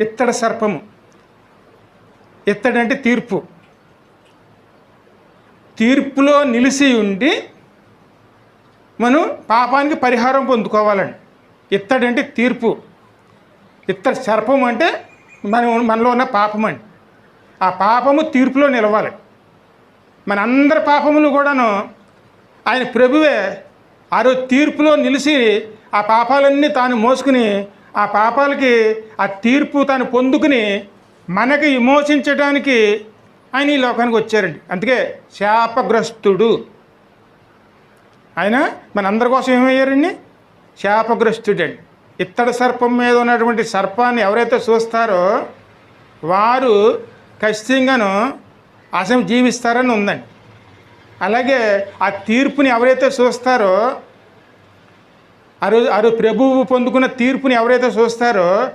ఇత్తడి సర్పము. ఇత్తడి అంటే తీర్పు. తీర్పులో నిలిచి ఉండి మనం పాపానికి పరిహారం పొందుకోవాలండి. ఇత్తడి అంటే తీర్పు, ఇత్తడి సర్పం అంటే మనలో ఉన్న పాపం అండి. ఆ పాపము తీర్పులో నిలవాలి. మన అందరి పాపములు కూడాను ఆయన ప్రభువే ఆ రోజు తీర్పులో నిలిచి ఆ పాపాలన్నీ తాను మోసుకుని ఆ పాపాలకి ఆ తీర్పు తాను పొందుకుని మనకి విమోచించడానికి ఆయన ఈ లోకానికి వచ్చారండి. అందుకే శాపగ్రస్తుడు. ఆయన మనందరి కోసం ఏమయ్యారండి? శాపగ్రస్తుడండి. ఇత్తడి సర్పం మీద ఉన్నటువంటి సర్పాన్ని ఎవరైతే చూస్తారో వారు ఖచ్చితంగాను అసలు జీవిస్తారని ఉందండి. అలాగే ఆ తీర్పుని ఎవరైతే చూస్తారో ఆ రోజు ప్రభువు పొందుకున్న తీర్పుని ఎవరైతే చూస్తారో